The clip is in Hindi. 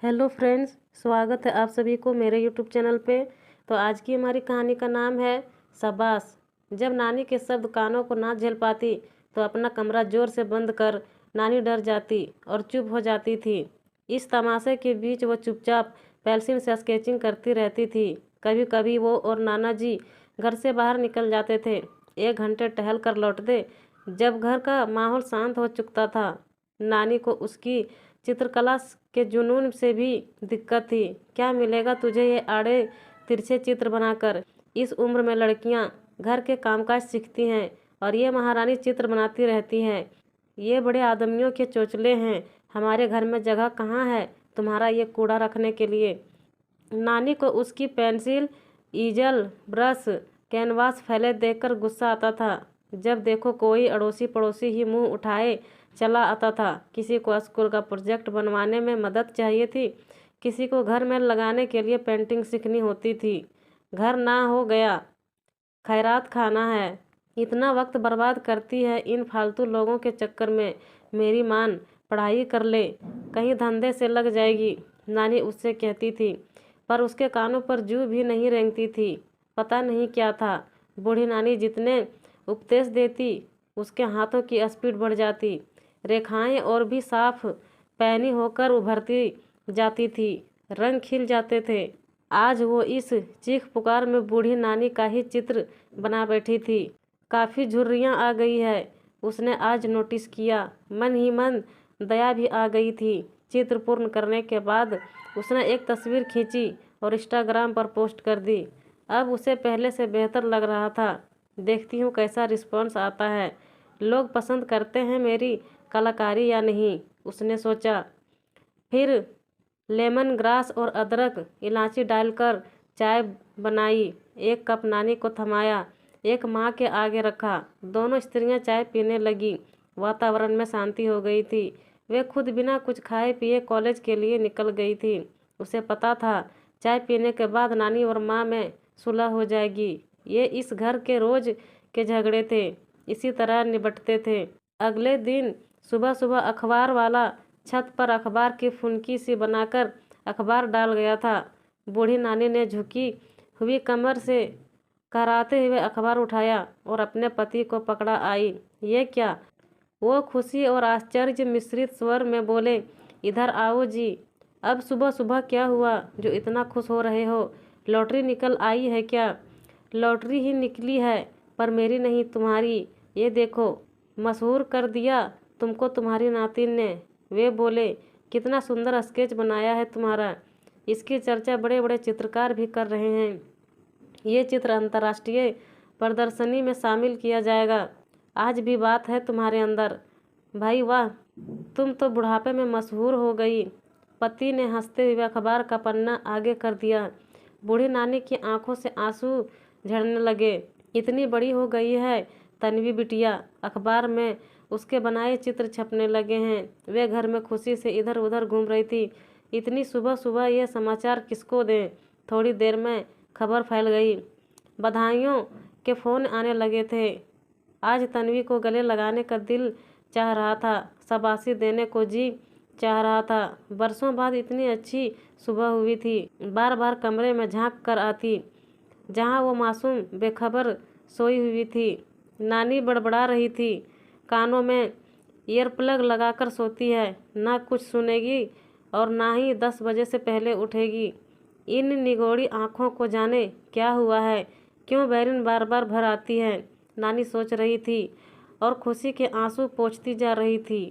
हेलो फ्रेंड्स, स्वागत है आप सभी को मेरे यूट्यूब चैनल पे। तो आज की हमारी कहानी का नाम है शाबाश। जब नानी के शब्द कानों को ना झेल पाती तो अपना कमरा जोर से बंद कर नानी डर जाती और चुप हो जाती थी। इस तमाशे के बीच वो चुपचाप पेंसिल से स्केचिंग करती रहती थी। कभी कभी वो और नाना जी घर से बाहर निकल जाते थे। 1 घंटे टहल कर लौटते। जब घर का माहौल शांत हो चुकता था, नानी को उसकी चित्रकला के जुनून से भी दिक्कत थी। क्या मिलेगा तुझे ये आड़े तिरछे चित्र बनाकर? इस उम्र में लड़कियां घर के कामकाज सीखती हैं और ये महारानी चित्र बनाती रहती हैं। ये बड़े आदमियों के चोचले हैं। हमारे घर में जगह कहाँ है तुम्हारा ये कूड़ा रखने के लिए? नानी को उसकी पेंसिल, ईजल, ब्रश, कैनवास फैले देखकर गुस्सा आता था। जब देखो कोई अड़ोसी पड़ोसी ही मुंह उठाए चला आता था। किसी को स्कूल का प्रोजेक्ट बनवाने में मदद चाहिए थी, किसी को घर में लगाने के लिए पेंटिंग सीखनी होती थी। घर ना हो गया, खैरात खाना है। इतना वक्त बर्बाद करती है इन फालतू लोगों के चक्कर में। मेरी मान पढ़ाई कर ले, कहीं धंधे से लग जाएगी, नानी उससे कहती थी। पर उसके कानों पर जू भी नहीं रेंगती थी। पता नहीं क्या था, बूढ़ी नानी जितने उपदेश देती उसके हाथों की स्पीड बढ़ जाती। रेखाएं और भी साफ पैनी होकर उभरती जाती थी, रंग खिल जाते थे। आज वो इस चीख पुकार में बूढ़ी नानी का ही चित्र बना बैठी थी। काफ़ी झुर्रियाँ आ गई है, उसने आज नोटिस किया। मन ही मन दया भी आ गई थी। चित्र पूर्ण करने के बाद उसने एक तस्वीर खींची और इंस्टाग्राम पर पोस्ट कर दी। अब उसे पहले से बेहतर लग रहा था। देखती हूँ कैसा रिस्पॉन्स आता है, लोग पसंद करते हैं मेरी कलाकारी या नहीं, उसने सोचा। फिर लेमन ग्रास और अदरक इलायची डालकर चाय बनाई। 1 कप नानी को थमाया, एक माँ के आगे रखा। दोनों स्त्रियां चाय पीने लगी। वातावरण में शांति हो गई थी। वे खुद बिना कुछ खाए पिए कॉलेज के लिए निकल गई थी। उसे पता था चाय पीने के बाद नानी और माँ में सुलह हो जाएगी। ये इस घर के रोज के झगड़े थे, इसी तरह निपटते थे। अगले दिन सुबह सुबह अखबार वाला छत पर अखबार की फुनकी सी बनाकर अखबार डाल गया था। बूढ़ी नानी ने झुकी हुई कमर से कराते हुए अखबार उठाया और अपने पति को पकड़ा आई। ये क्या? वो खुशी और आश्चर्य मिश्रित स्वर में बोले, इधर आओ जी। अब सुबह सुबह क्या हुआ जो इतना खुश हो रहे हो? लॉटरी निकल आई है क्या? लॉटरी ही निकली है, पर मेरी नहीं, तुम्हारी। ये देखो, मशहूर कर दिया तुमको तुम्हारी नातिन ने। वे बोले, कितना सुंदर स्केच बनाया है तुम्हारा। इसकी चर्चा बड़े बड़े चित्रकार भी कर रहे हैं। ये चित्र अंतर्राष्ट्रीय प्रदर्शनी में शामिल किया जाएगा। आज भी बात है तुम्हारे अंदर। भाई वाह, तुम तो बुढ़ापे में मशहूर हो गई। पति ने हंसते हुए अखबार का पन्ना आगे कर दिया। बूढ़ी नानी की आंखों से आंसू झड़ने लगे। इतनी बड़ी हो गई है तन्वी बिटिया, अखबार में उसके बनाए चित्र छपने लगे हैं। वे घर में खुशी से इधर उधर घूम रही थी। इतनी सुबह सुबह यह समाचार किसको दें? थोड़ी देर में खबर फैल गई। बधाइयों के फ़ोन आने लगे थे। आज तन्वी को गले लगाने का दिल चाह रहा था, शाबाशी देने को जी चाह रहा था। बरसों बाद इतनी अच्छी सुबह हुई थी। बार बार कमरे में झांक कर आती जहाँ वो मासूम बेखबर सोई हुई थी। नानी बड़बड़ा रही थी। कानों में ईयरप्लग लगाकर सोती है, ना कुछ सुनेगी और ना ही 10 बजे से पहले उठेगी। इन निगोड़ी आँखों को जाने क्या हुआ है, क्यों बैरिन बार बार भर आती है, नानी सोच रही थी और खुशी के आंसू पोंछती जा रही थी।